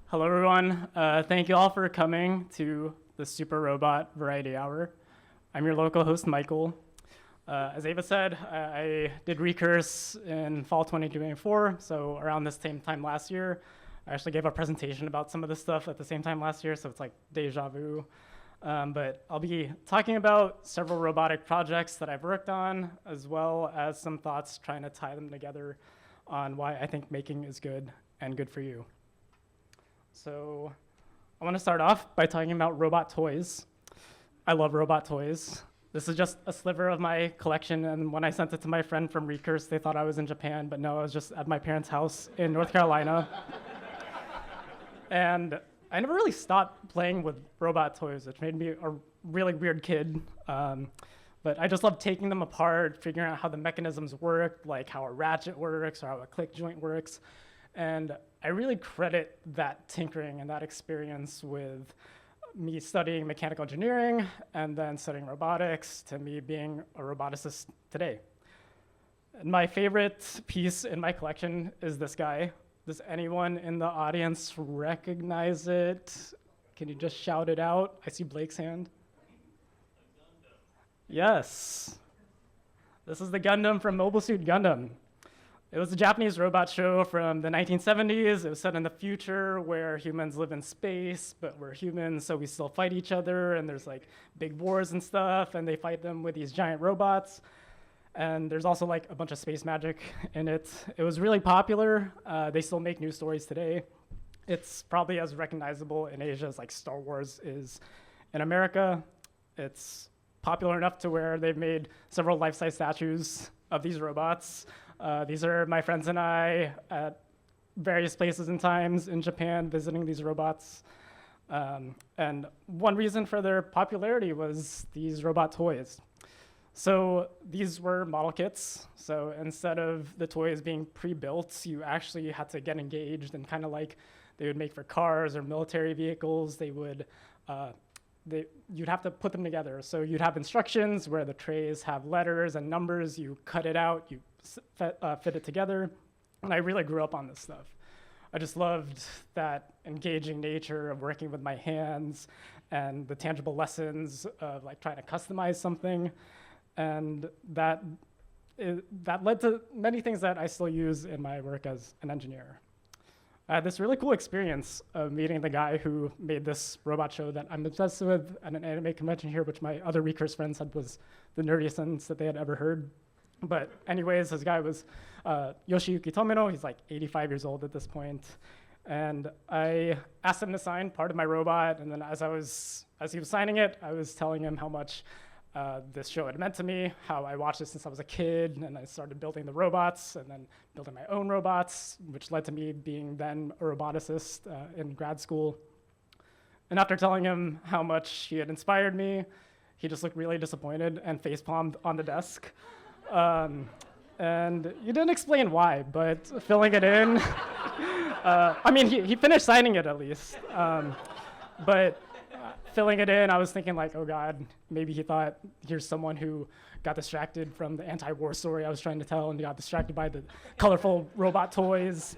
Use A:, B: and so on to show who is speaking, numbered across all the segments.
A: Hello, everyone. Thank you all for coming to the Super Robot Variety Hour. I'm your local host, Michael. As Ava said, I did Recurse in fall 2024, so around this same time last year. I actually gave a presentation about some of this stuff at the same time last year, so it's like deja vu. But I'll be talking about several robotic projects that I've worked on, as well as some thoughts trying to tie them together on why I think making is good and good for you. So I want to start off by talking about robot toys. I love robot toys. This is just a sliver of my collection, and when I sent it to my friend from Recurse, they thought I was in Japan, but no, I was just at my parents' house in North Carolina. And I never really stopped playing with robot toys, which made me a really weird kid. But I just love taking them apart, figuring out how the mechanisms work, like how a ratchet works or how a click joint works. And I really credit that tinkering and that experience with me studying mechanical engineering and then studying robotics to me being a roboticist today. And my favorite piece in my collection is this guy. Does anyone in the audience recognize it? Can you just shout it out? I see Blake's hand. Yes. This is the Gundam from Mobile Suit Gundam. It was a Japanese robot show from the 1970s. It was set in the future where humans live in space, but we're humans, so we still fight each other, and there's like big wars and stuff, and they fight them with these giant robots. And there's also like a bunch of space magic in it. It was really popular. They still make news stories today. It's probably as recognizable in Asia as like Star Wars is in America. It's popular enough to where they've made several life-size statues of these robots. These are my friends and I at various places and times in Japan visiting these robots. And one reason for their popularity was these robot toys. So these were model kits. So instead of the toys being pre-built, you actually had to get engaged, and kind of like they would make for cars or military vehicles, you'd have to put them together. So you'd have instructions where the trays have letters and numbers. You cut it out, you fit it together. And I really grew up on this stuff. I just loved that engaging nature of working with my hands and the tangible lessons of like trying to customize something. And that led to many things that I still use in my work as an engineer. I had this really cool experience of meeting the guy who made this robot show that I'm obsessed with at an anime convention here, which my other Recurse friends said was the nerdiest sentence that they had ever heard. But anyways, this guy was Yoshiyuki Tomino. He's like 85 years old at this point. And I asked him to sign part of my robot, and then as he was signing it, I was telling him how much this show had meant to me, how I watched it since I was a kid, and I started building the robots and then building my own robots, which led to me being then a roboticist in grad school. And after telling him how much he had inspired me, he just looked really disappointed and facepalmed on the desk. And he didn't explain why, but filling it in, I mean, he finished signing it at least, but filling it in, I was thinking like, oh God, maybe he thought here's someone who got distracted from the anti-war story I was trying to tell and got distracted by the colorful robot toys.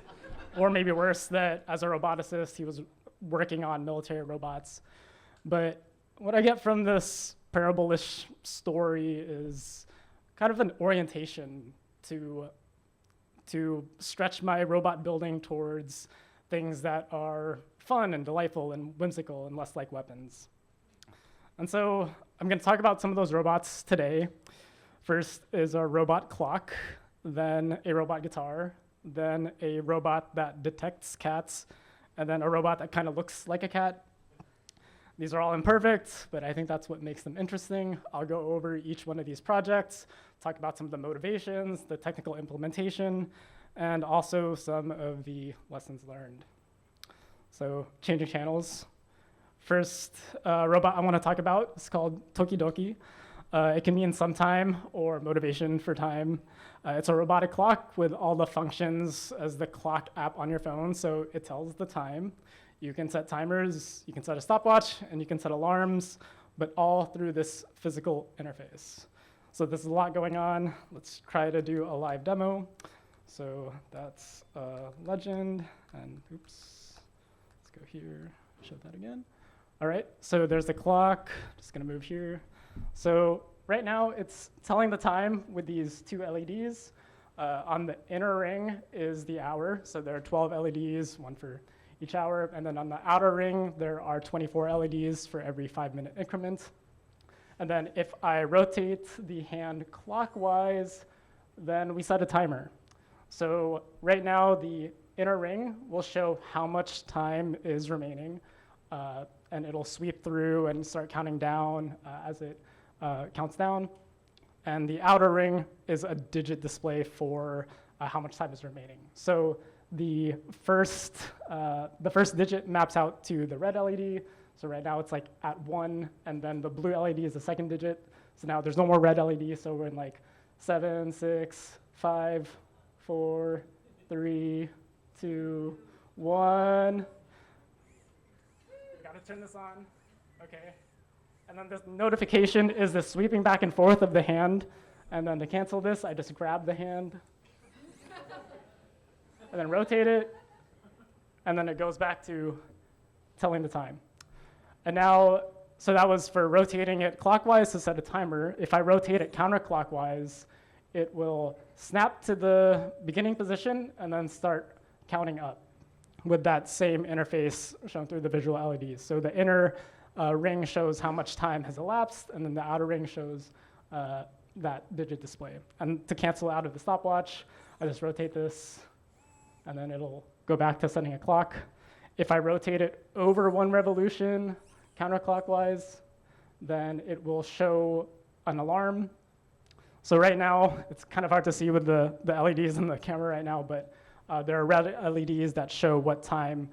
A: Or maybe worse, that as a roboticist, he was working on military robots. But what I get from this parable-ish story is kind of an orientation to stretch my robot building towards things that are fun and delightful and whimsical and less like weapons. And so I'm going to talk about some of those robots today. First is a robot clock, then a robot guitar, then a robot that detects cats, and then a robot that kind of looks like a cat. These are all imperfect, but I think that's what makes them interesting. I'll go over each one of these projects, talk about some of the motivations, the technical implementation, and also some of the lessons learned. So changing channels. First robot I want to talk about is called Tokidoki. It can mean sometime or motivation for time. It's a robotic clock with all the functions as the clock app on your phone, so it tells the time. You can set timers, you can set a stopwatch, and you can set alarms, but all through this physical interface. So there's a lot going on. Let's try to do a live demo. So that's legend, and oops, let's go here, show that again. All right, so there's the clock, just gonna move here. So right now it's telling the time with these two LEDs. On the inner ring is the hour, so there are 12 LEDs, one for each hour, and then on the outer ring, there are 24 LEDs for every 5-minute increment. And then if I rotate the hand clockwise, then we set a timer. So right now, the inner ring will show how much time is remaining, and it'll sweep through and start counting down as it counts down. And the outer ring is a digit display for how much time is remaining. So the first digit maps out to the red LED. So right now it's like at 1, and then the blue LED is the second digit. So now there's no more red LED, so we're in like 7, 6, 5, 4, 3, 2, 1. Gotta turn this on. Okay. And then this notification is the sweeping back and forth of the hand. And then to cancel this, I just grab the hand and then rotate it. And then it goes back to telling the time. And now, so that was for rotating it clockwise to set a timer. If I rotate it counterclockwise, it will snap to the beginning position and then start counting up with that same interface shown through the visual LEDs. So the inner ring shows how much time has elapsed, and then the outer ring shows that digit display. And to cancel out of the stopwatch, I just rotate this, and then it'll go back to setting a clock. If I rotate it over 1 revolution counterclockwise, then it will show an alarm. So right now, it's kind of hard to see with the LEDs in the camera right now, but there are red LEDs that show what time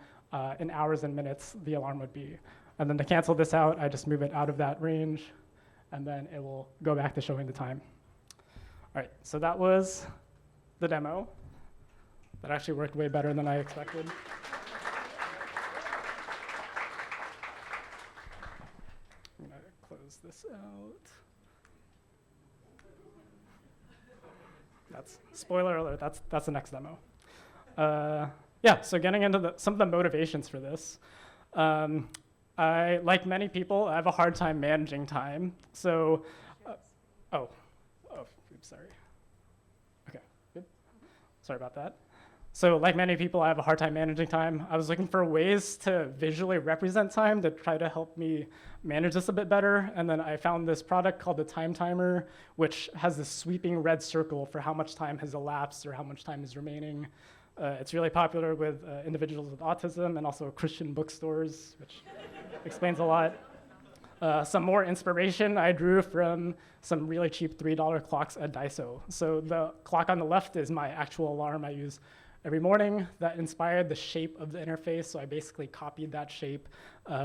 A: in hours and minutes the alarm would be. And then to cancel this out, I just move it out of that range, and then it will go back to showing the time. All right, so that was the demo. That actually worked way better than I expected. I'm gonna close this out. That's, spoiler alert, that's the next demo. Yeah, so getting into some of the motivations for this. Like many people, I have a hard time managing time. So, oops, sorry. Okay, good. Sorry about that. So like many people, I have a hard time managing time. I was looking for ways to visually represent time to try to help me manage this a bit better. And then I found this product called the Time Timer, which has this sweeping red circle for how much time has elapsed or how much time is remaining. It's really popular with individuals with autism and also Christian bookstores, which explains a lot. Some more inspiration I drew from some really cheap $3 clocks at Daiso. So the clock on the left is my actual alarm I use every morning. That inspired the shape of the interface, so I basically copied that shape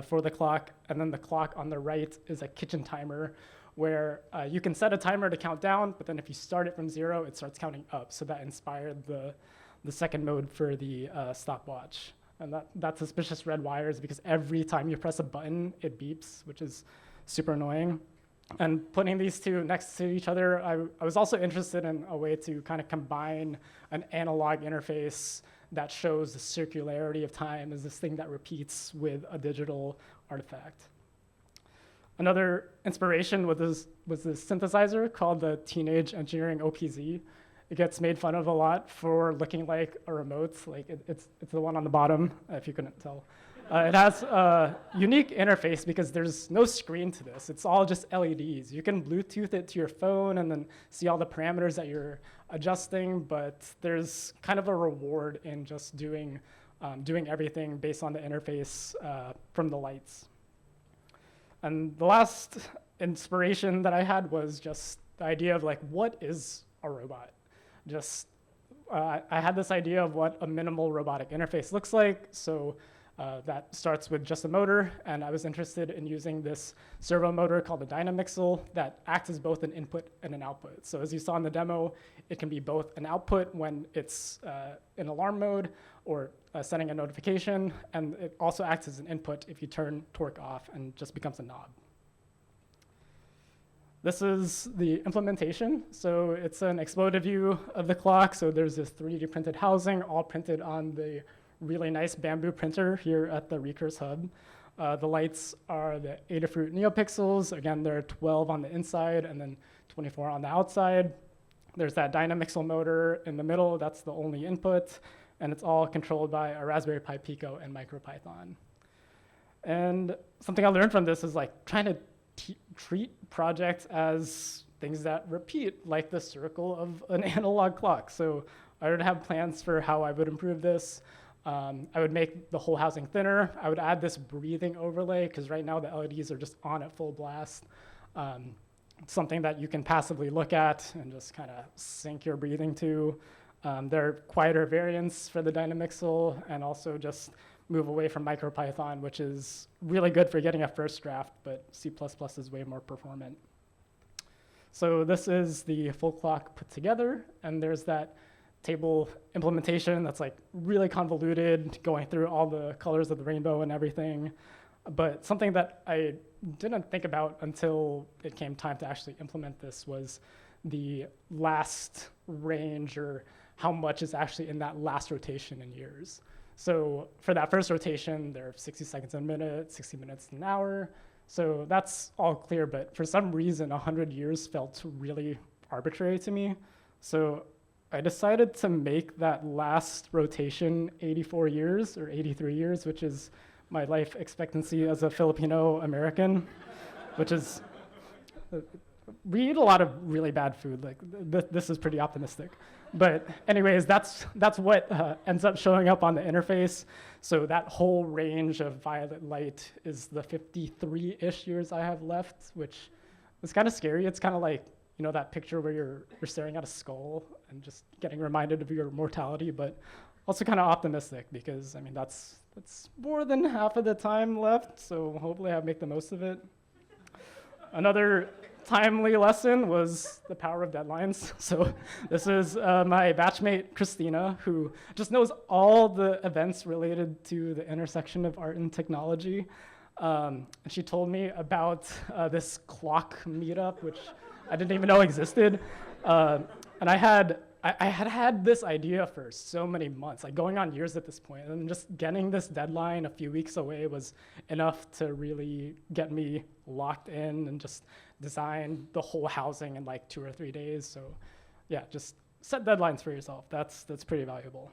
A: for the clock. And then the clock on the right is a kitchen timer, where you can set a timer to count down, but then if you start it from 0, it starts counting up. So that inspired the second mode for the stopwatch. And that suspicious red wire is because every time you press a button, it beeps, which is super annoying. And putting these two next to each other, I was also interested in a way to kind of combine an analog interface that shows the circularity of time as this thing that repeats with a digital artifact. Another inspiration was this synthesizer called the Teenage Engineering OPZ. It gets made fun of a lot for looking like a remote. Like it's the one on the bottom, if you couldn't tell. It has a unique interface because there's no screen to this. It's all just LEDs. You can Bluetooth it to your phone and then see all the parameters that you're adjusting, but there's kind of a reward in just doing everything based on the interface from the lights. And the last inspiration that I had was just the idea of like, what is a robot? I had this idea of what a minimal robotic interface looks like. So that starts with just a motor, and I was interested in using this servo motor called a Dynamixel that acts as both an input and an output. So as you saw in the demo, it can be both an output when it's in alarm mode or sending a notification, and it also acts as an input if you turn torque off and just becomes a knob. This is the implementation. So it's an exploded view of the clock. So there's this 3D printed housing, all printed on the really nice bamboo printer here at the Recurse Hub. The lights are the Adafruit NeoPixels. Again, there are 12 on the inside and then 24 on the outside. There's that Dynamixel motor in the middle. That's the only input. And it's all controlled by a Raspberry Pi Pico and MicroPython. And something I learned from this is like trying to treat projects as things that repeat, like the circle of an analog clock. So I would have plans for how I would improve this. I would make the whole housing thinner. I would add this breathing overlay, because right now the LEDs are just on at full blast. Something that you can passively look at and just kind of sync your breathing to. There are quieter variants for the Dynamixel, and also just move away from MicroPython, which is really good for getting a first draft, but C++ is way more performant. So this is the full clock put together, and there's that table implementation that's like really convoluted, going through all the colors of the rainbow and everything. But something that I didn't think about until it came time to actually implement this was the last range, or how much is actually in that last rotation in years. So for that first rotation, there are 60 seconds a minute, 60 minutes an hour. So that's all clear, but for some reason, 100 years felt really arbitrary to me. So I decided to make that last rotation 84 years or 83 years, which is my life expectancy as a Filipino American, which is, we eat a lot of really bad food. Like this is pretty optimistic. But anyways, that's what ends up showing up on the interface. So that whole range of violet light is the 53-ish years I have left, which is kind of scary. It's kind of like, you know, that picture where you're staring at a skull and just getting reminded of your mortality, but also kind of optimistic, because I mean that's more than half of the time left, so hopefully I make the most of it. Another timely lesson was the power of deadlines. So this is my batchmate, Christina, who just knows all the events related to the intersection of art and technology. And she told me about this clock meetup, which I didn't even know existed. And I had this idea for so many months, like going on years at this point, and just getting this deadline a few weeks away was enough to really get me locked in and just design the whole housing in like 2 or 3 days. So yeah, just set deadlines for yourself. That's pretty valuable.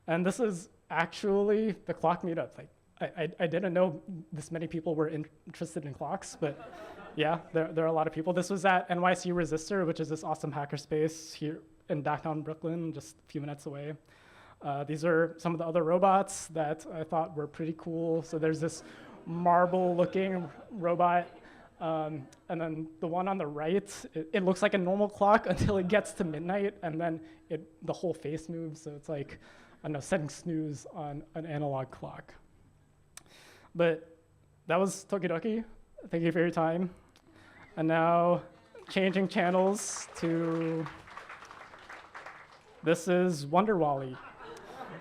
A: And this is actually the clock meetup. Like I didn't know this many people were interested in clocks, but yeah, there are a lot of people. This was at NYC Resistor, which is this awesome hackerspace here in downtown Brooklyn, just a few minutes away. These are some of the other robots that I thought were pretty cool. So there's this marble-looking robot, and then the one on the right, it looks like a normal clock until it gets to midnight, and then the whole face moves. So it's like, I don't know, setting snooze on an analog clock. But that was Tokidoki. Thank you for your time. And now, changing channels to, this is Wonderwally.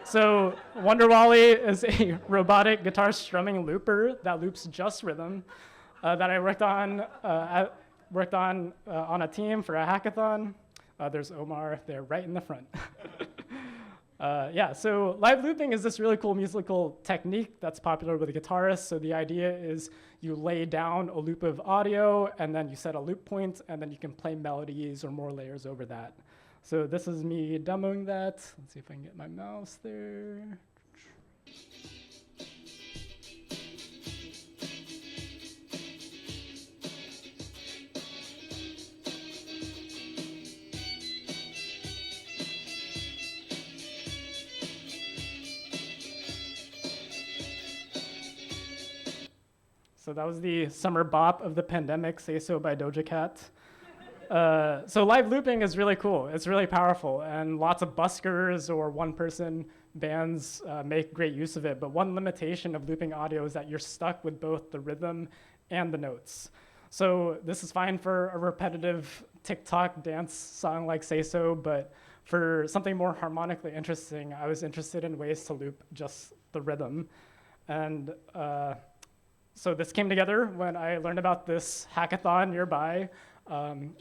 A: So Wonderwally is a robotic guitar strumming looper that loops just rhythm that I worked on on a team for a hackathon. There's Omar there right in the front. Yeah, so live looping is this really cool musical technique that's popular with the guitarists. So the idea is you lay down a loop of audio, and then you set a loop point, and then you can play melodies or more layers over that. So this is me demoing that. Let's see if I can get my mouse there. So that was the summer bop of the pandemic, Say So by Doja Cat. So live looping is really cool. It's really powerful, and lots of buskers or one-person bands make great use of it. But one limitation of looping audio is that you're stuck with both the rhythm and the notes. So this is fine for a repetitive TikTok dance song like Say So, but for something more harmonically interesting, I was interested in ways to loop just the rhythm. And So this came together when I learned about this hackathon nearby.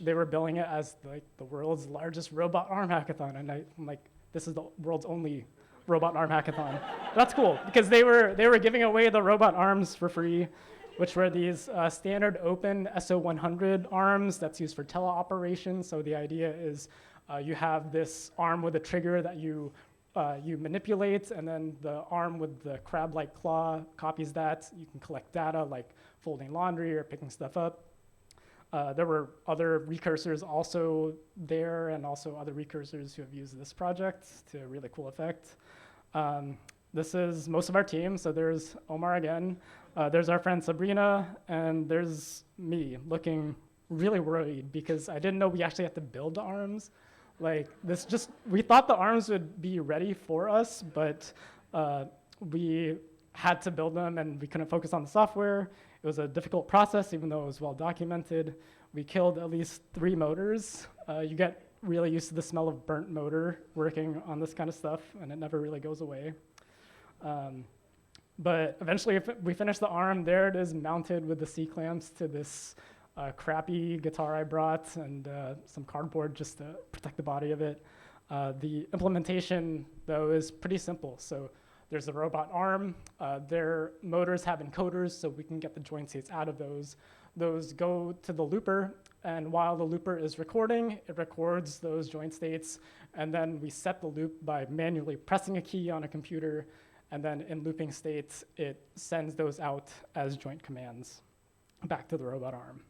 A: They were billing it as like the world's largest robot arm hackathon, and I'm like, this is the world's only robot arm hackathon. That's cool because they were giving away the robot arms for free, which were these standard open SO100 arms that's used for teleoperation. So the idea is you have this arm with a trigger that you manipulate, and then the arm with the crab-like claw copies that. You can collect data like folding laundry or picking stuff up. There were other recursors also there, and also other recursors who have used this project to a really cool effect. This is most of our team. So there's Omar again. There's our friend Sabrina, and there's me looking really worried because I didn't know we actually had to build the arms. Like we thought the arms would be ready for us, but we had to build them and we couldn't focus on the software. It was a difficult process, even though it was well documented. We killed at least 3 motors. You get really used to the smell of burnt motor working on this kind of stuff, and it never really goes away. But eventually we finished the arm. There it is mounted with the C-clamps to this crappy guitar I brought and some cardboard just to protect the body of it. The implementation, though, is pretty simple. So there's the robot arm. Their motors have encoders, so we can get the joint states out of those. Those go to the looper, and while the looper is recording, it records those joint states, and then we set the loop by manually pressing a key on a computer, and then in looping states, it sends those out as joint commands back to the robot arm.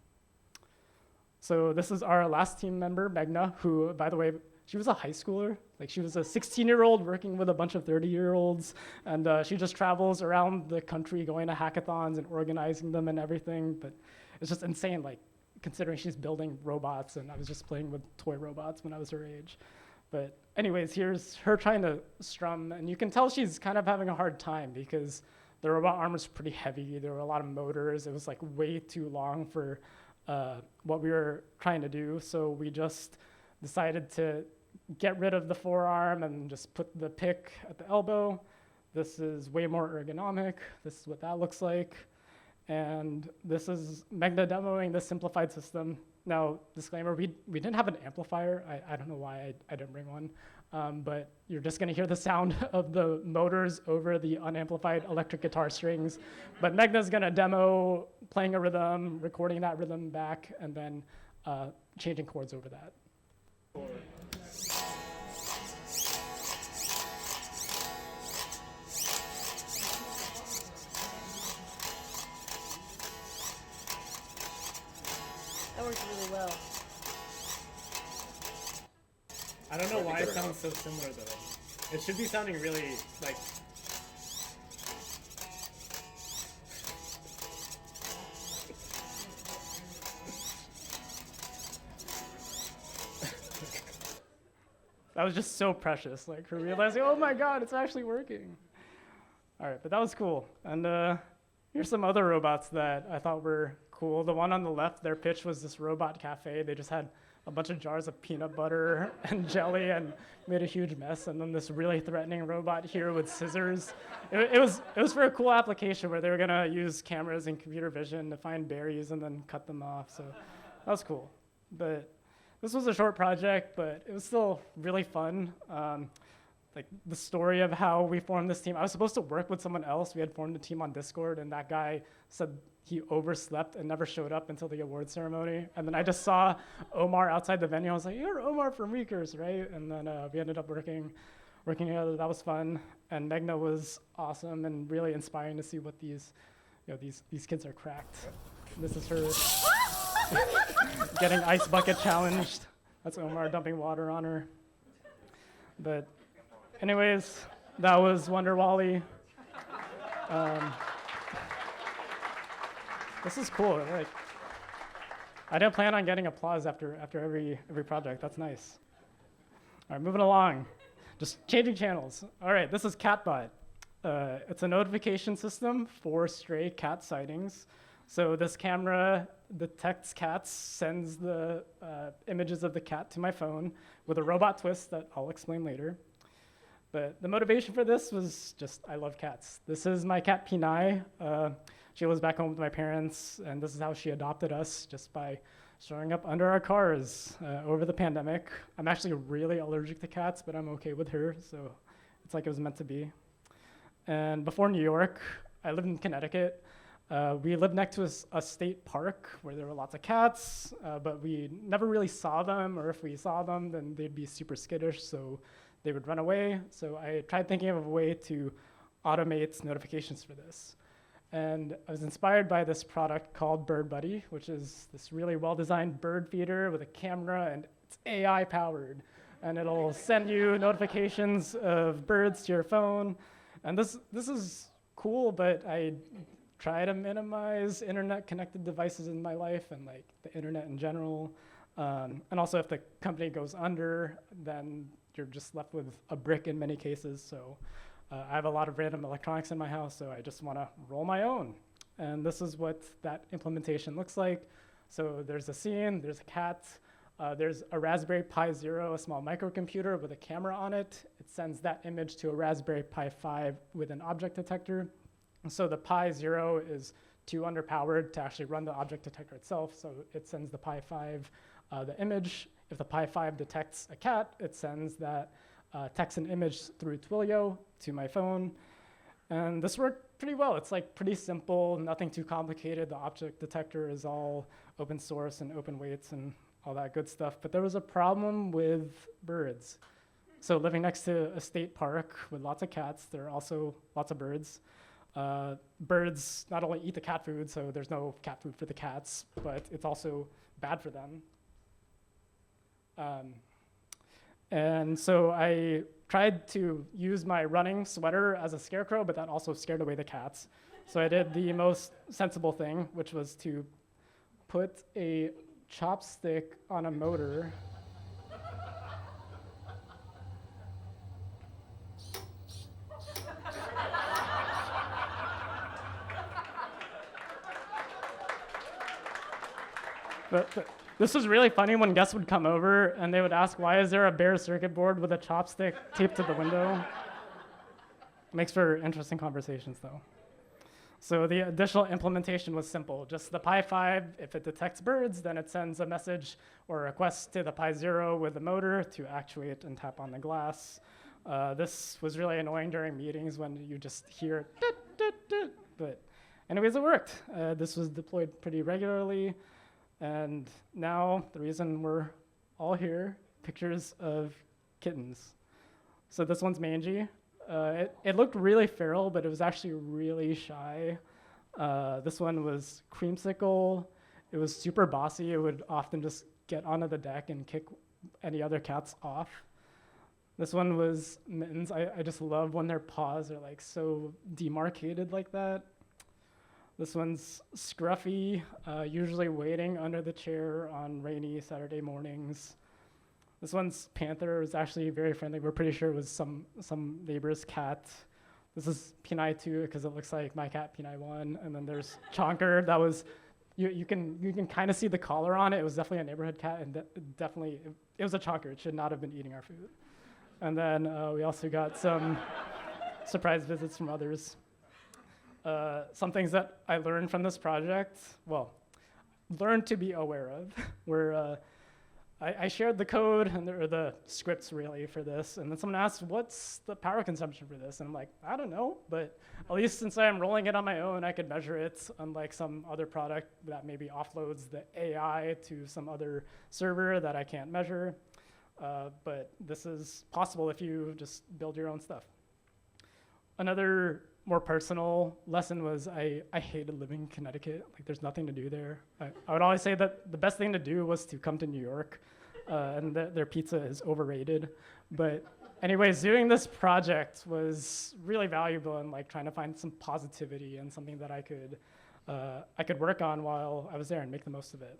A: So this is our last team member, Meghna, who, by the way, she was a high schooler. Like, she was a 16-year-old working with a bunch of 30-year-olds, and she just travels around the country going to hackathons and organizing them and everything. But it's just insane, like, considering she's building robots, and I was just playing with toy robots when I was her age. But anyways, here's her trying to strum, and you can tell she's kind of having a hard time because the robot arm was pretty heavy. There were a lot of motors. It was like way too long for what we were trying to do. So we just decided to get rid of the forearm and just put the pick at the elbow. This is way more ergonomic. This is what that looks like. And this is Meghna demoing this simplified system. Now, disclaimer, we didn't have an amplifier. I don't know why I didn't bring one. But you're just going to hear the sound of the motors over the unamplified electric guitar strings. But Meghna's going to demo playing a rhythm, recording that rhythm back, and then changing chords over that.
B: That works really well.
A: I don't know why it sounds so similar though. It should be sounding really like. That was just so precious, like her realizing, oh my God, it's actually working. All right, but that was cool. And here's some other robots that I thought were cool. The one on the left, their pitch was this robot cafe. They just had a bunch of jars of peanut butter and jelly and made a huge mess. And then this really threatening robot here with scissors. It was for a cool application where they were gonna use cameras and computer vision to find berries and then cut them off. So that was cool. But this was a short project, but it was still really fun. Like the story of how we formed this team. I was supposed to work with someone else. We had formed a team on Discord, and that guy said he overslept and never showed up until the award ceremony. And then I just saw Omar outside the venue. I was like, "You're Omar from Recurse, right?" And then we ended up working together. That was fun. And Meghna was awesome and really inspiring to see what these kids are cracked. This is her getting ice bucket challenged. That's Omar dumping water on her. But anyways, that was Wonder Wally. This is cool. Like, I didn't plan on getting applause after every project. That's nice. All right, moving along. Just changing channels. All right, this is Catbot. It's a notification system for stray cat sightings. So this camera detects cats, sends the images of the cat to my phone with a robot twist that I'll explain later. But the motivation for this was just, I love cats. This is my cat Pinai. She lives back home with my parents, and this is how she adopted us, just by showing up under our cars over the pandemic. I'm actually really allergic to cats, but I'm okay with her, so it's like it was meant to be. And before New York, I lived in Connecticut. We lived next to a state park where there were lots of cats, but we never really saw them, or if we saw them, then they'd be super skittish, so they would run away. So I tried thinking of a way to automate notifications for this. And I was inspired by this product called Bird Buddy, which is this really well-designed bird feeder with a camera, and it's AI powered. And it'll send you notifications of birds to your phone. And this is cool, but I try to minimize internet-connected devices in my life and like the internet in general. And also, if the company goes under, then you're just left with a brick in many cases. So I have a lot of random electronics in my house, so I just want to roll my own. And this is what that implementation looks like. So there's a scene, there's a cat, there's a Raspberry Pi Zero, a small microcomputer with a camera on it. It sends that image to a Raspberry Pi 5 with an object detector. So the Pi Zero is too underpowered to actually run the object detector itself, so it sends the Pi 5 the image. If the Pi 5 detects a cat, it sends that text and image through Twilio to my phone. And this worked pretty well. It's like pretty simple, nothing too complicated. The object detector is all open source and open weights and all that good stuff. But there was a problem with birds. So living next to a state park with lots of cats, there are also lots of birds. Birds not only eat the cat food, so there's no cat food for the cats, but it's also bad for them. And so I tried to use my running sweater as a scarecrow, but that also scared away the cats. So I did the most sensible thing, which was to put a chopstick on a motor. But this was really funny when guests would come over and they would ask, why is there a bare circuit board with a chopstick taped to the window? Makes for interesting conversations, though. So the additional implementation was simple. Just the Pi 5, if it detects birds, then it sends a message or a request to the Pi 0 with the motor to actuate and tap on the glass. This was really annoying during meetings when you just hear dit, dit, dit. But anyways, it worked. This was deployed pretty regularly. And now the reason we're all here, pictures of kittens. So this one's Mangy. It looked really feral, but it was actually really shy. This one was Creamsicle. It was super bossy. It would often just get onto the deck and kick any other cats off. This one was Mittens. I just love when their paws are like so demarcated like that. This one's Scruffy, usually waiting under the chair on rainy Saturday mornings. This one's Panther. It was actually very friendly. We're pretty sure it was some neighbor's cat. This is Pinai 2 because it looks like my cat Pinai 1. And then there's Chonker. That was, you can kind of see the collar on it. It was definitely a neighborhood cat, and it was a Chonker. It should not have been eating our food. And then we also got some surprise visits from others. Some things that I learned from this project, learned to be aware of, were I shared the code or the scripts really for this, and then someone asked, what's the power consumption for this? And I'm like, I don't know, but at least since I'm rolling it on my own, I could measure it, unlike some other product that maybe offloads the AI to some other server that I can't measure. But this is possible if you just build your own stuff. Another more personal lesson was I hated living in Connecticut. Like, there's nothing to do there. I would always say that the best thing to do was to come to New York, and their pizza is overrated. But anyways, doing this project was really valuable in like trying to find some positivity and something that I could work on while I was there and make the most of it.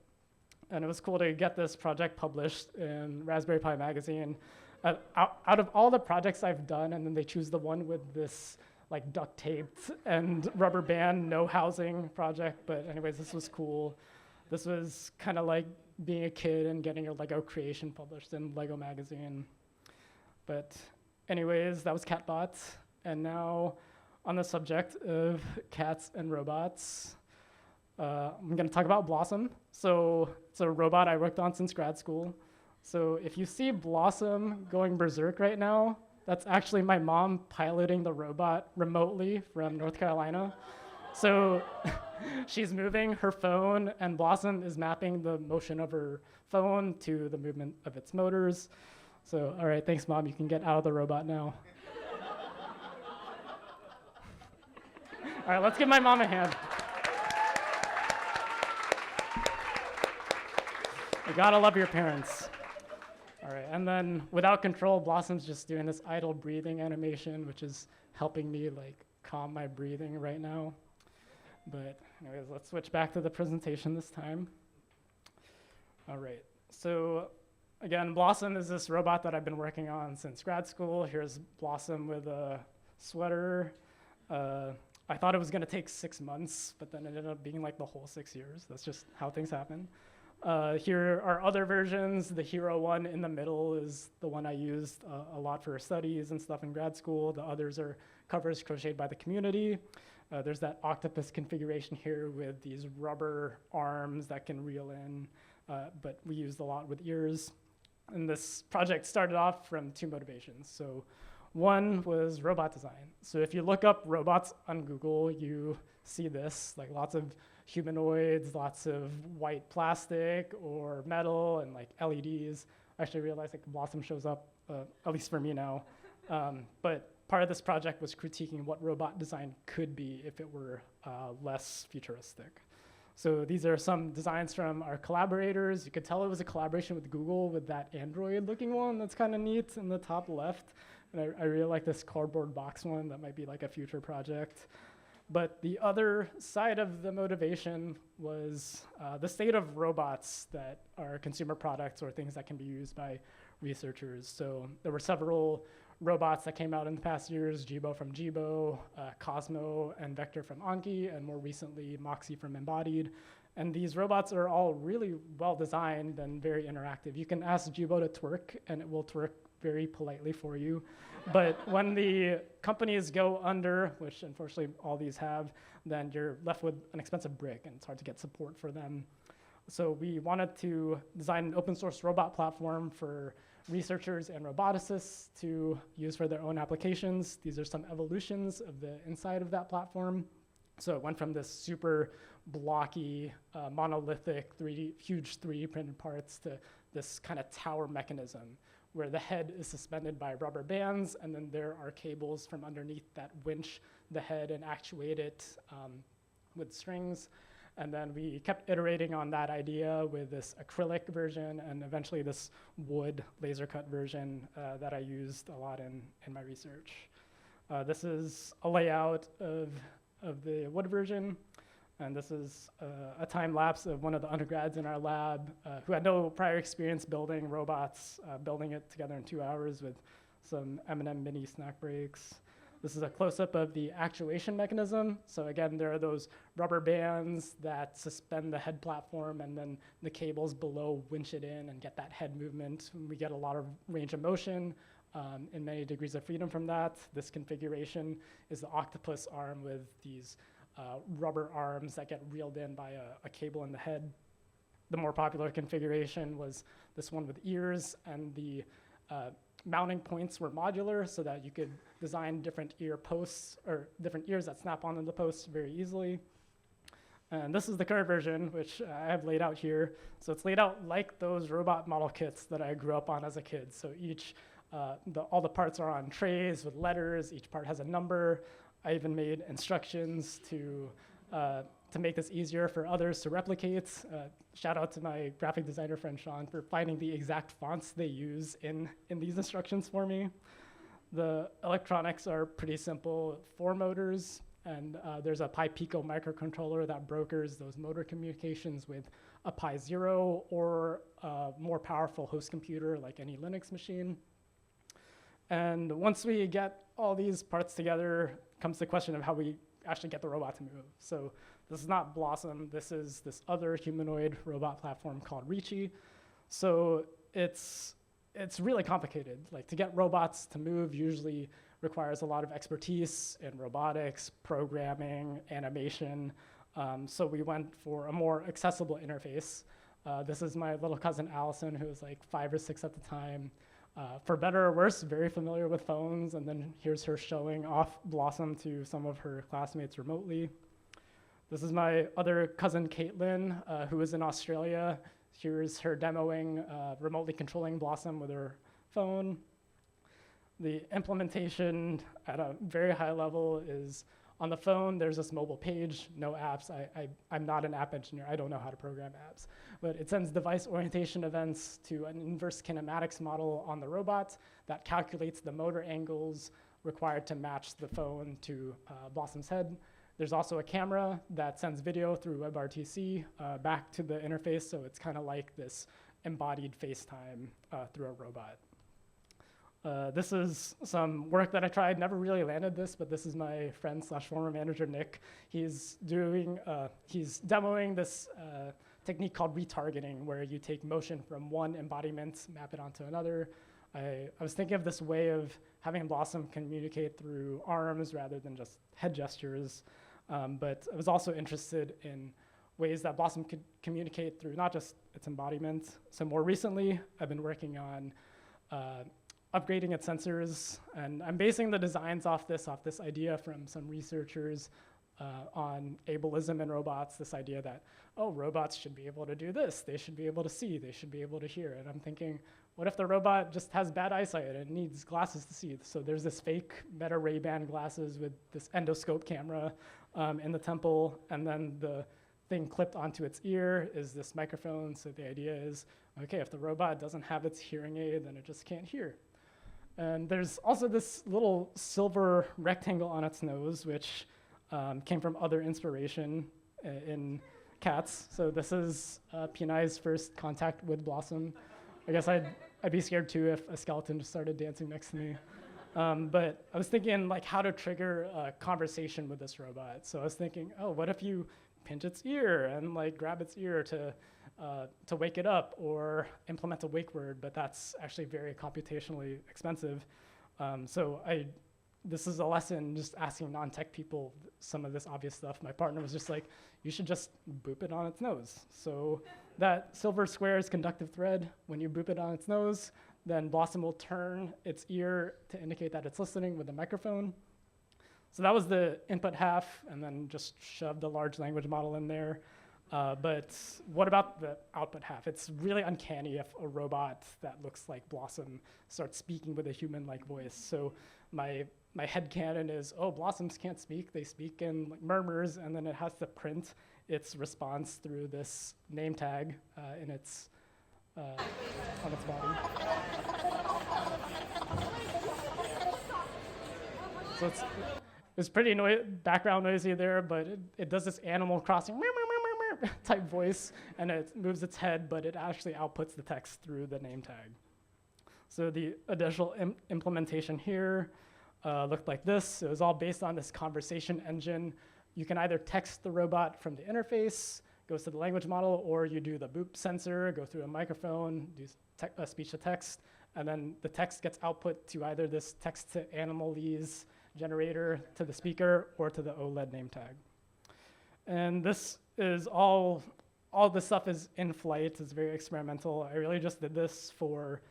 A: And it was cool to get this project published in Raspberry Pi magazine. Out of all the projects I've done, and then they choose the one with this like duct taped and rubber band, no housing project. But anyways, this was cool. This was kind of like being a kid and getting your Lego creation published in Lego magazine. But anyways, that was Catbot. And now on the subject of cats and robots, I'm going to talk about Blossom. So it's a robot I worked on since grad school. So if you see Blossom going berserk right now, that's actually my mom piloting the robot remotely from North Carolina. So she's moving her phone, and Blossom is mapping the motion of her phone to the movement of its motors. So, all right, thanks, Mom. You can get out of the robot now. All right, let's give my mom a hand. You gotta love your parents. All right, and then without control, Blossom's just doing this idle breathing animation, which is helping me like calm my breathing right now. But anyways, let's switch back to the presentation this time. All right, so again, Blossom is this robot that I've been working on since grad school. Here's Blossom with a sweater. I thought it was gonna take 6 months, but then it ended up being like the whole 6 years. That's just how things happen. Here are other versions. The Hero one in the middle is the one I used a lot for studies and stuff in grad school. The others are covers crocheted by the community. There's that octopus configuration here with these rubber arms that can reel in, but we used a lot with ears. And this project started off from 2 motivations. So one was robot design. So if you look up robots on Google, you see this, like lots of humanoids, lots of white plastic or metal and like LEDs. I actually realized like Blossom shows up, at least for me now. But part of this project was critiquing what robot design could be if it were less futuristic. So these are some designs from our collaborators. You could tell it was a collaboration with Google with that Android looking one that's kind of neat in the top left. And I really like this cardboard box one. That might be like a future project. But the other side of the motivation was the state of robots that are consumer products or things that can be used by researchers. So there were several robots that came out in the past years, Jibo from Jibo, Cosmo and Vector from Anki, and more recently Moxie from Embodied. And these robots are all really well designed and very interactive. You can ask Jibo to twerk and it will twerk very politely for you. But when the companies go under, which unfortunately all these have, then you're left with an expensive brick and it's hard to get support for them. So we wanted to design an open source robot platform for researchers and roboticists to use for their own applications. These are some evolutions of the inside of that platform. So it went from this super blocky, monolithic, huge 3D printed parts to this kind of tower mechanism where the head is suspended by rubber bands, and then there are cables from underneath that winch the head and actuate it with strings. And then we kept iterating on that idea with this acrylic version and eventually this wood laser cut version that I used a lot in my research. This is a layout of the wood version. And this is a time lapse of one of the undergrads in our lab who had no prior experience building robots, building it together in 2 hours with some M&M mini snack breaks. This is a close-up of the actuation mechanism. So again, there are those rubber bands that suspend the head platform, and then the cables below winch it in and get that head movement. We get a lot of range of motion and many degrees of freedom from that. This configuration is the octopus arm with these rubber arms that get reeled in by a cable in the head. The more popular configuration was this one with ears, and the mounting points were modular so that you could design different ear posts or different ears that snap onto the posts very easily. And this is the current version, which I have laid out here. So it's laid out like those robot model kits that I grew up on as a kid. So all the parts are on trays with letters. Each part has a number. I even made instructions to make this easier for others to replicate. Shout out to my graphic designer friend Sean for finding the exact fonts they use in these instructions for me. The electronics are pretty simple, 4 motors, and there's a Pi Pico microcontroller that brokers those motor communications with a Pi Zero or a more powerful host computer like any Linux machine. And once we get all these parts together, comes the question of how we actually get the robot to move. So this is not Blossom. This is this other humanoid robot platform called Ricci. So it's really complicated. Like to get robots to move, usually requires a lot of expertise in robotics, programming, animation. So we went for a more accessible interface. This is my little cousin Allison, who was like 5 or 6 at the time. For better or worse, very familiar with phones, and then here's her showing off Blossom to some of her classmates remotely. This is my other cousin Caitlin, who is in Australia. Here's her demoing remotely controlling Blossom with her phone. The implementation at a very high level is on the phone, there's this mobile page, no apps. I'm not an app engineer. I don't know how to program apps. But it sends device orientation events to an inverse kinematics model on the robot that calculates the motor angles required to match the phone to Blossom's head. There's also a camera that sends video through WebRTC back to the interface, so it's kind of like this embodied FaceTime through a robot. This is some work that I tried, never really landed this, but this is my friend slash former manager, Nick. He's demoing this technique called retargeting, where you take motion from one embodiment, map it onto another. I was thinking of this way of having Blossom communicate through arms rather than just head gestures, but I was also interested in ways that Blossom could communicate through not just its embodiment. So more recently, I've been working on upgrading its sensors, and I'm basing the designs off this idea from some researchers on ableism in robots, this idea that, oh, robots should be able to do this, they should be able to see, they should be able to hear. And I'm thinking, what if the robot just has bad eyesight and needs glasses to see? So there's this fake Meta Ray-Ban glasses with this endoscope camera in the temple, and then the thing clipped onto its ear is this microphone. So the idea is, okay, if the robot doesn't have its hearing aid, then it just can't hear. And there's also this little silver rectangle on its nose, which came from other inspiration in cats. So this is Pinai's first contact with Blossom. I guess I'd be scared too if a skeleton just started dancing next to me. But I was thinking like how to trigger a conversation with this robot. So I was thinking, oh, what if you pinch its ear and like grab its ear to wake it up, or implement a wake word, but that's actually very computationally expensive. This is a lesson just asking non-tech people some of this obvious stuff. My partner was just like, you should just boop it on its nose. So that silver square is conductive thread. When you boop it on its nose, then Blossom will turn its ear to indicate that it's listening with the microphone. So that was the input half, and then just shoved a large language model in there. But what about the output half? It's really uncanny if a robot that looks like Blossom starts speaking with a human-like voice. So my headcanon is, oh, Blossoms can't speak. They speak in like murmurs, and then it has to print its response through this name tag on its body. So it's pretty background noisy there, but it does this Animal Crossing type voice, and it moves its head, but it actually outputs the text through the name tag. So the additional implementation here looked like this. It was all based on this conversation engine. You can either text the robot from the interface, goes to the language model, or you do the boop sensor, go through a microphone, do speech to text, and then the text gets output to either this text to animalese generator to the speaker or to the OLED name tag. And this is all this stuff is in flight. It's very experimental. I really just did this for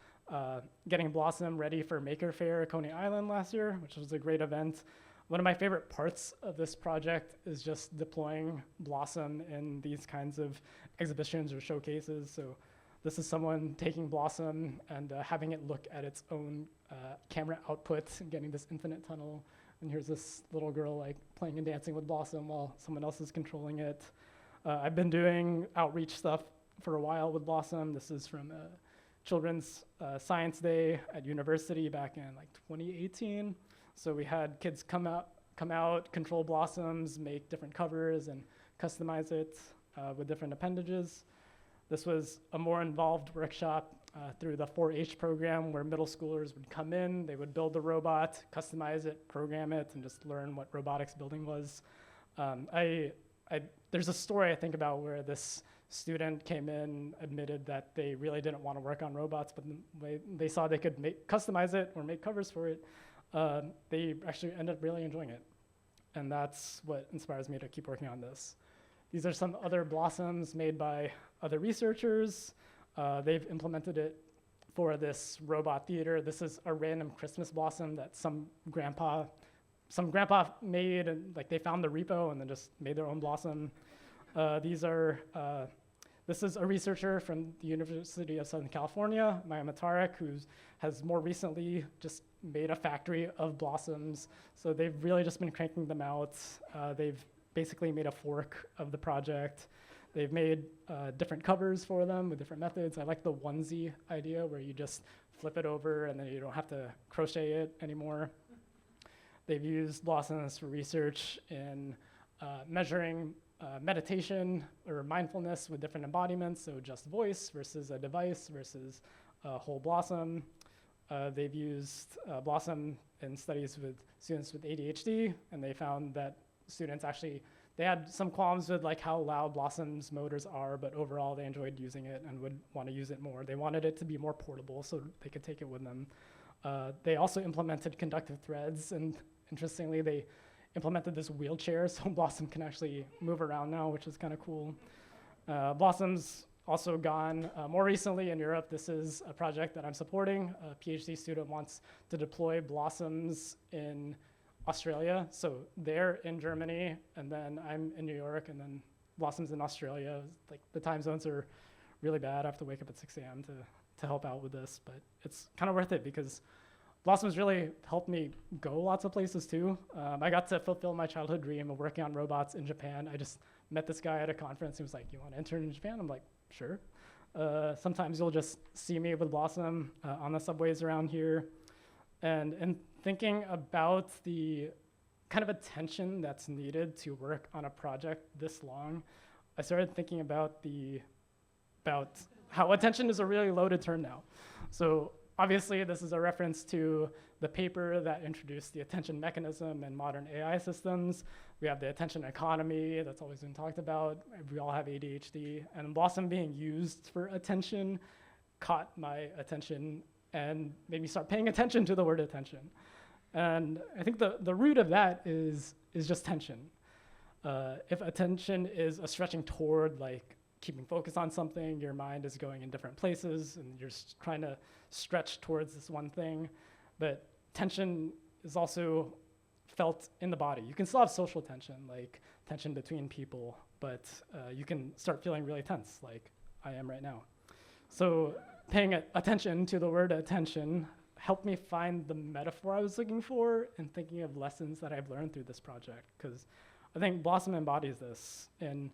A: getting Blossom ready for Maker Faire at Coney Island last year, which was a great event. One of my favorite parts of this project is just deploying Blossom in these kinds of exhibitions or showcases. So this is someone taking Blossom and having it look at its own camera output and getting this infinite tunnel. And here's this little girl like playing and dancing with Blossom while someone else is controlling it. I've been doing outreach stuff for a while with Blossom. This is from Children's Science Day at university back in like 2018. So we had kids come out, control Blossoms, make different covers, and customize it with different appendages. This was a more involved workshop through the 4-H program where middle schoolers would come in, they would build the robot, customize it, program it, and just learn what robotics building was. There's a story I think about where this student came in, admitted that they really didn't want to work on robots, but they saw they could customize it or make covers for it. they actually end up really enjoying it. And that's what inspires me to keep working on this. These are some other blossoms made by other researchers. They've implemented it for this robot theater. This is a random Christmas blossom that some grandpa made, and like they found the repo and then just made their own blossom. This is a researcher from the University of Southern California, Maya Matarik, who has more recently just made a factory of blossoms. So they've really just been cranking them out. They've basically made a fork of the project. They've made different covers for them with different methods. I like the onesie idea where you just flip it over and then you don't have to crochet it anymore. They've used blossoms for research in measuring meditation or mindfulness with different embodiments, so just voice versus a device versus a whole blossom. They've used blossom in studies with students with ADHD, and they found that students actually, they had some qualms with like how loud Blossom's motors are, but overall they enjoyed using it and would want to use it more. They wanted it to be more portable so they could take it with them. They also implemented conductive threads, and interestingly, they implemented this wheelchair so Blossom can actually move around now, which is kind of cool. Blossom's also gone more recently in Europe. This is a project that I'm supporting. A PhD student wants to deploy Blossoms in Australia. So they're in Germany, and then I'm in New York, and then Blossom's in Australia. Like the time zones are really bad. I have to wake up at 6 a.m. to help out with this, but it's kind of worth it because Blossoms really helped me go lots of places too. I got to fulfill my childhood dream of working on robots in Japan. I just met this guy at a conference. He was like, "You want to intern in Japan?" I'm like, "Sure." Sometimes you'll just see me with Blossom on the subways around here. And in thinking about the kind of attention that's needed to work on a project this long, I started thinking about how attention is a really loaded term now. So obviously, this is a reference to the paper that introduced the attention mechanism in modern AI systems. We have the attention economy that's always been talked about. We all have ADHD. And Blossom being used for attention caught my attention and made me start paying attention to the word attention. And I think the root of that is just tension. If attention is a stretching toward like keeping focus on something, your mind is going in different places and you're trying to stretch towards this one thing. But tension is also felt in the body. You can still have social tension, like tension between people, but you can start feeling really tense, like I am right now. So paying attention to the word attention helped me find the metaphor I was looking for and thinking of lessons that I've learned through this project, because I think Blossom embodies this. In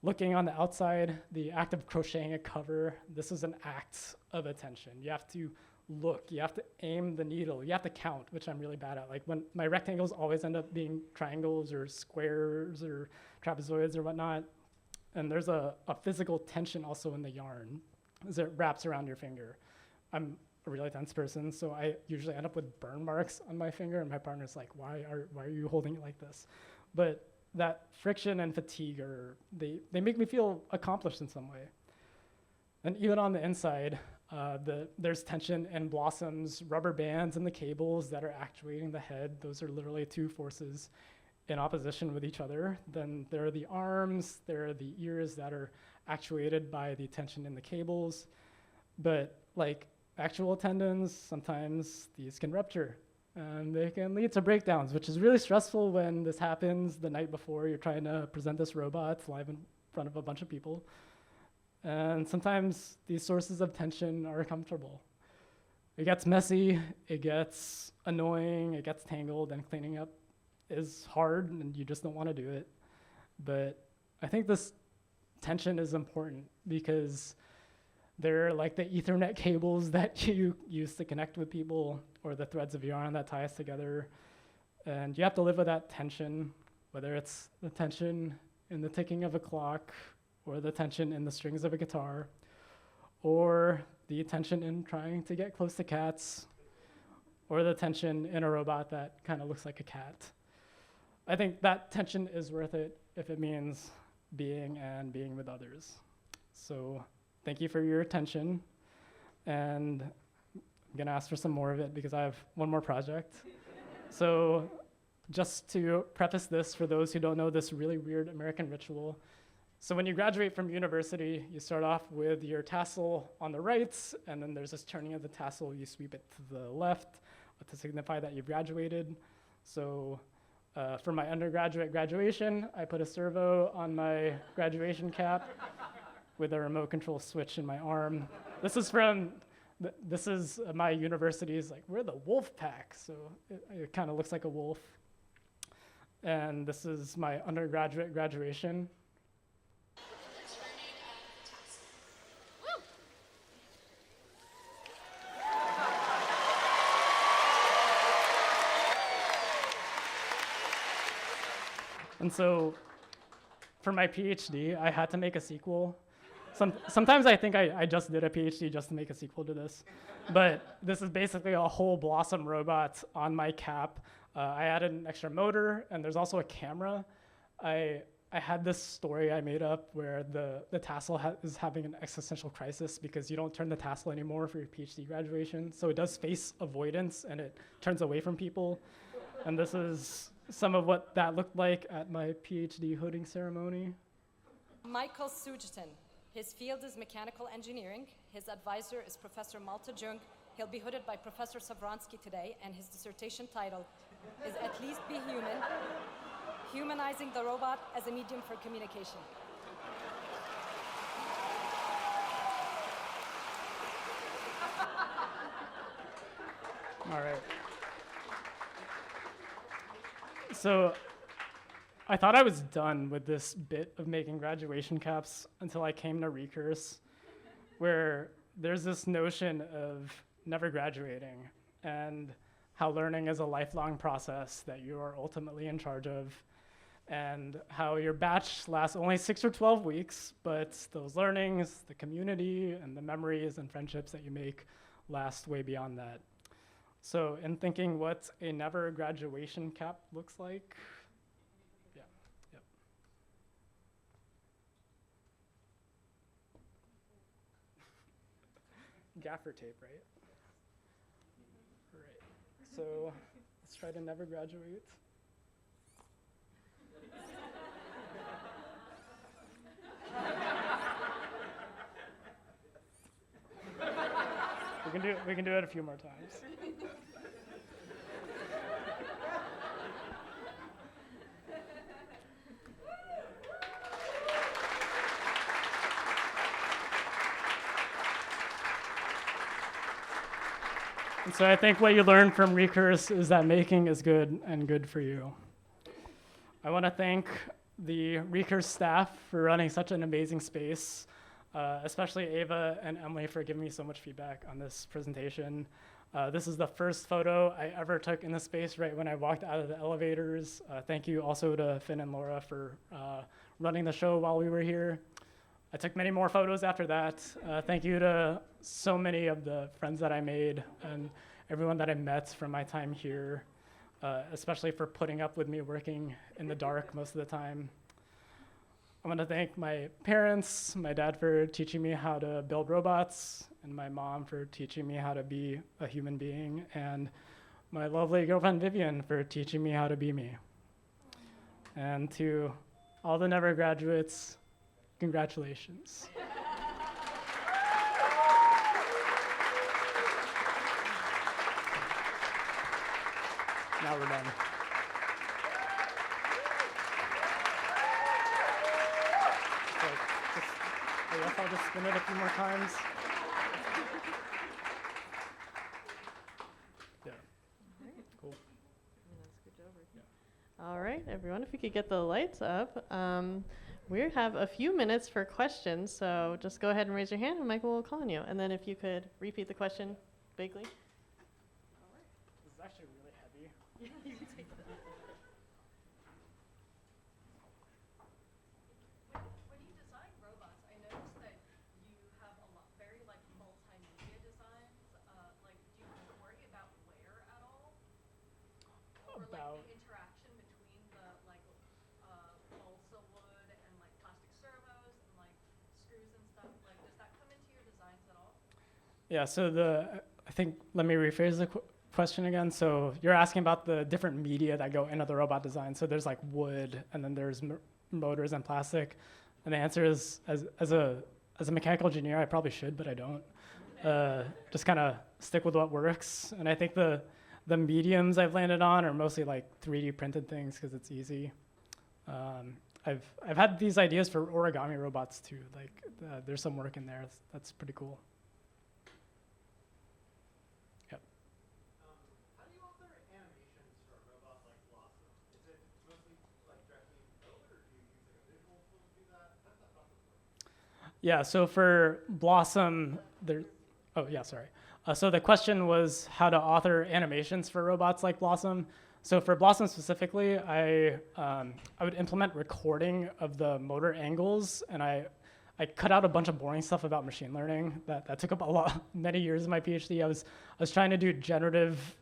A: looking on the outside, the act of crocheting a cover, this is an act of attention. You have to look, you have to aim the needle, you have to count, which I'm really bad at. Like when my rectangles always end up being triangles or squares or trapezoids or whatnot. And there's a physical tension also in the yarn as it wraps around your finger. I'm a really tense person, so I usually end up with burn marks on my finger, and my partner's like, why are you holding it like this? But that friction and fatigue, they make me feel accomplished in some way. And even on the inside, there's tension in Blossom's rubber bands and the cables that are actuating the head. Those are literally two forces in opposition with each other. Then there are the arms, there are the ears that are actuated by the tension in the cables. But like actual tendons, sometimes these can rupture and they can lead to breakdowns, which is really stressful when this happens the night before you're trying to present this robot live in front of a bunch of people. And sometimes these sources of tension are uncomfortable. It gets messy, it gets annoying, it gets tangled, and cleaning up is hard and you just don't want to do it. But I think this tension is important because they're like the Ethernet cables that you use to connect with people, or the threads of yarn that tie us together. And you have to live with that tension, whether it's the tension in the ticking of a clock, or the tension in the strings of a guitar, or the tension in trying to get close to cats, or the tension in a robot that kind of looks like a cat. I think that tension is worth it if it means being with others. So thank you for your attention, and I'm gonna ask for some more of it because I have one more project. So just to preface this, for those who don't know this really weird American ritual, so when you graduate from university, you start off with your tassel on the right, and then there's this turning of the tassel. You sweep it to the left to signify that you've graduated. So for my undergraduate graduation, I put a servo on my graduation cap with a remote control switch in my arm. This is my university's, like, we're the wolf pack, so it kind of looks like a wolf. And this is my undergraduate graduation. And so for my PhD, I had to make a sequel. Sometimes I think I just did a PhD just to make a sequel to this. But this is basically a whole Blossom robot on my cap. I added an extra motor, and there's also a camera. I had this story I made up where the tassel is having an existential crisis because you don't turn the tassel anymore for your PhD graduation. So it does face avoidance, and it turns away from people. And this is some of what that looked like at my PhD hooding ceremony.
C: Michael Suguitan. His field is mechanical engineering. His advisor is Professor Malte Jung. He'll be hooded by Professor Savransky today, and his dissertation title is At Least Be Human, Humanizing the Robot as a Medium for Communication.
A: All right. So I thought I was done with this bit of making graduation caps until I came to Recurse, where there's this notion of never graduating and how learning is a lifelong process that you are ultimately in charge of, and how your batch lasts only 6 or 12 weeks, but those learnings, the community, and the memories and friendships that you make last way beyond that. So in thinking what a never graduation cap looks like, gaffer tape, right? Right. So let's try to never graduate. We can do it a few more times. And so I think what you learn from Recurse is that making is good and good for you. I want to thank the Recurse staff for running such an amazing space, especially Ava and Emily for giving me so much feedback on this presentation. This is the first photo I ever took in the space right when I walked out of the elevators. Thank you also to Finn and Laura for running the show while we were here. I took many more photos after that. Thank you to so many of the friends that I made and everyone that I met from my time here, especially for putting up with me working in the dark most of the time. I want to thank my parents, my dad for teaching me how to build robots, and my mom for teaching me how to be a human being, and my lovely girlfriend Vivian for teaching me how to be me. And to all the never graduates, congratulations. Now we're done. I guess I'll just spin it a few more times. Yeah. Cool.
B: All right, everyone, if we could get the lights up. We have a few minutes for questions, so just go ahead and raise your hand and Michael will call on you. And then if you could repeat the question vaguely.
A: All right. This is actually really heavy.
B: You can take that.
D: When you design robots, I noticed that you have a lot, very like multimedia designs. Like, do you worry about wear at all? Or like the interaction between the like balsa wood and like plastic servos and like screws and stuff? Like, does that come into your designs at all?
A: Yeah, so I think, let me rephrase the question again? So you're asking about the different media that go into the robot design. So there's like wood, and then there's motors and plastic. And the answer is, as a mechanical engineer, I probably should, but I don't. Just kind of stick with what works. And I think the mediums I've landed on are mostly like 3D printed things because it's easy. I've had these ideas for origami robots too. Like there's some work in there. That's pretty cool. Yep.
E: How do you author animations for a robot like Blossom? Is it mostly like directly in code, or do you use like a visual tool to do that? How does that process work?
A: Yeah. So for Blossom, there. Oh yeah, sorry. So the question was how to author animations for robots like Blossom. So for Blossom specifically, I would implement recording of the motor angles, and I cut out a bunch of boring stuff about machine learning that took up many years of my PhD. I was trying to do generative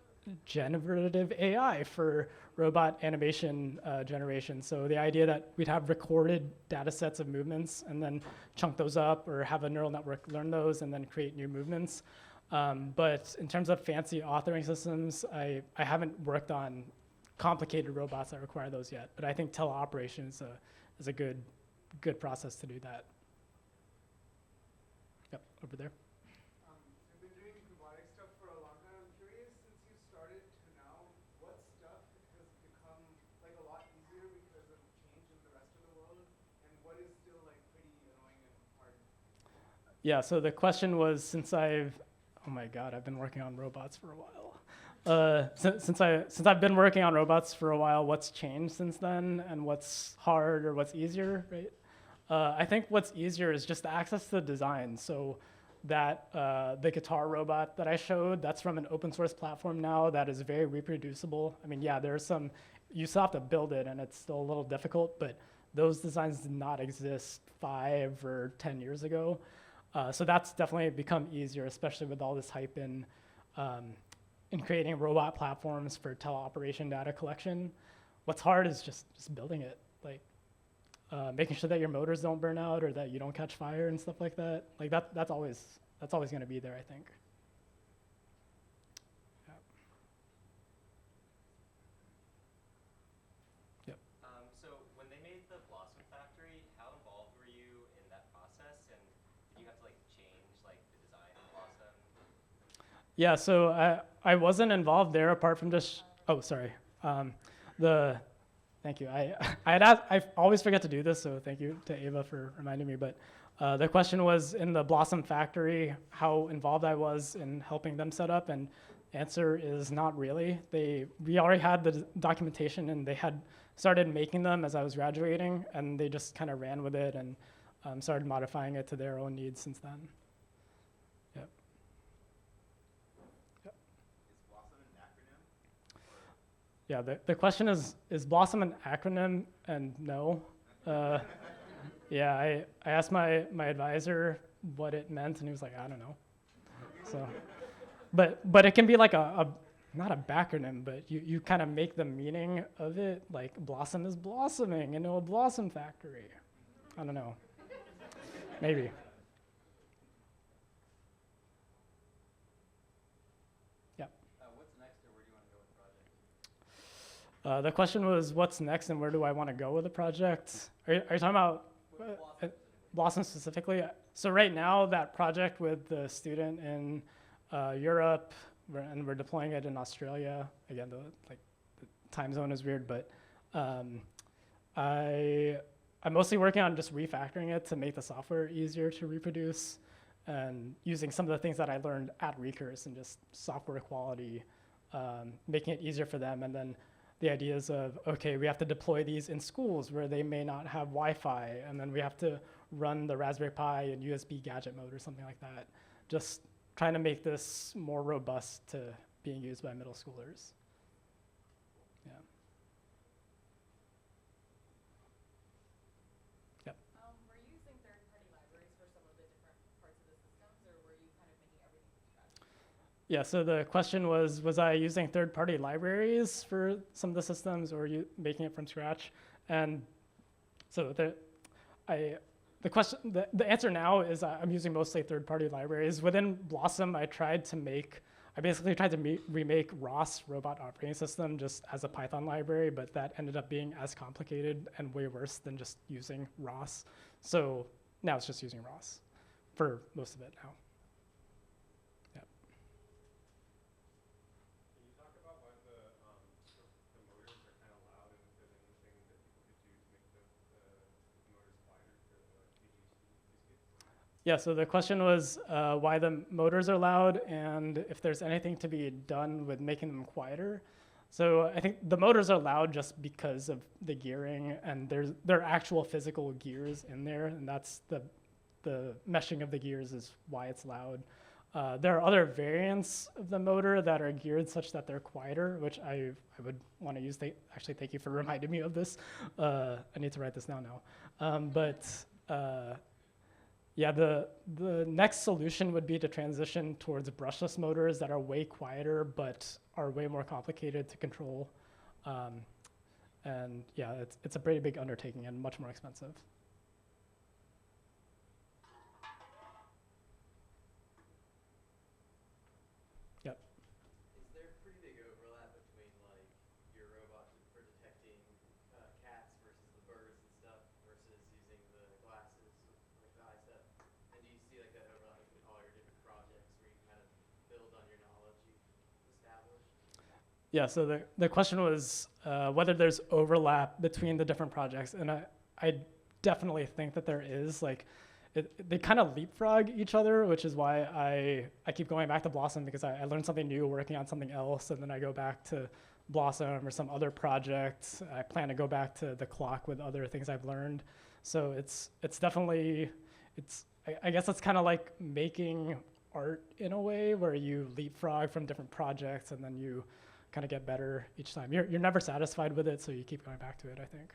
A: AI for robot animation generation. So the idea that we'd have recorded data sets of movements and then chunk those up, or have a neural network learn those and then create new movements. But in terms of fancy authoring systems, I haven't worked on complicated robots that require those yet. But I think teleoperation is a good process to do that. Yep, over there.
E: You've been doing robotic stuff for a long time. I'm curious, since you started to now, what stuff has become like a lot easier because of change in the rest of the world, and what is still like pretty annoying and hard?
A: Yeah, so the question was, oh my God, I've been working on robots for a while. Since I've been working on robots for a while, what's changed since then, and what's hard or what's easier, right? I think what's easier is just access to the design. So that the guitar robot that I showed, that's from an open source platform now that is very reproducible. I mean, yeah, you still have to build it, and it's still a little difficult, but those designs did not exist 5 or 10 years ago. So that's definitely become easier, especially with all this hype in creating robot platforms for teleoperation data collection. What's hard is just building it, like making sure that your motors don't burn out or that you don't catch fire and stuff like that. Like that's always going to be there, I think. Yeah. Yep.
F: So when they made the Blossom factory, how involved were you in that process, and did you have to like change like the design of Blossom?
A: Yeah, so I wasn't involved there apart from just, oh, sorry. Thank you. I always forget to do this, so thank you to Ava for reminding me. But the question was, in the Blossom factory, how involved I was in helping them set up, and answer is not really. We already had the documentation, and they had started making them as I was graduating, and they just kind of ran with it and started modifying it to their own needs since then. Yep. Yep.
E: Is Blossom an acronym?
A: Yeah, the question is Blossom an acronym? And no. Yeah, I asked my advisor what it meant, and he was like, I don't know. So, but it can be like not a backronym, but you kind of make the meaning of it, like Blossom is blossoming into a blossom factory. I don't know. Maybe. Yeah.
F: What's next, or where do you want to go with the project?
A: The question was, what's next and where do I want to go with the project? Are you talking about Blossom specifically? So right now, that project with the student in Europe, and we're deploying it in Australia. Again, the time zone is weird, but I'm mostly working on just refactoring it to make the software easier to reproduce, and using some of the things that I learned at Recurse and just software quality, making it easier for them. And then the ideas of, okay, we have to deploy these in schools where they may not have Wi-Fi, and then we have to run the Raspberry Pi in USB gadget mode or something like that. Just trying to make this more robust to being used by middle schoolers. Yeah. Yep.
D: Were you using third-party libraries for some of the different parts of the systems, or were you kind of making everything from scratch?
A: Yeah, so the question was I using third-party libraries for some of the systems, or making it from scratch? And so the answer now is I'm using mostly third-party libraries. Within Blossom, I tried to make I basically tried to remake ROS, Robot Operating System, just as a Python library, but that ended up being as complicated and way worse than just using ROS. So now it's just using ROS for most of it now. Yep.
G: Can you talk about why the motors are kind of loud, and if there's anything that people could do to make the motors quieter for the AGC use case?
A: Yeah, so the question was why the motors are loud and if there's anything to be done with making them quieter. So I think the motors are loud just because of the gearing, and there are actual physical gears in there, and that's the meshing of the gears is why it's loud. There are other variants of the motor that are geared such that they're quieter, which I would want to use. Actually, thank you for reminding me of this. I need to write this down now. Yeah, the next solution would be to transition towards brushless motors that are way quieter but are way more complicated to control. And yeah, it's a pretty big undertaking and much more expensive. Yep.
H: Is there pretty big overlap between like your robot for detecting cats versus the birds and stuff versus using the glasses like the eyesight? And do you see like that overlap between all your different projects where you can kind of build on your knowledge you've established?
A: Yeah, so the question was whether there's overlap between the different projects, and I definitely think that there is. Like, they kind of leapfrog each other, which is why I keep going back to Blossom, because I learn something new working on something else, and then I go back to Blossom or some other project. I plan to go back to the clock with other things I've learned. So it's definitely, I guess it's kind of like making art in a way where you leapfrog from different projects and then you kind of get better each time. You're never satisfied with it, so you keep going back to it, I think.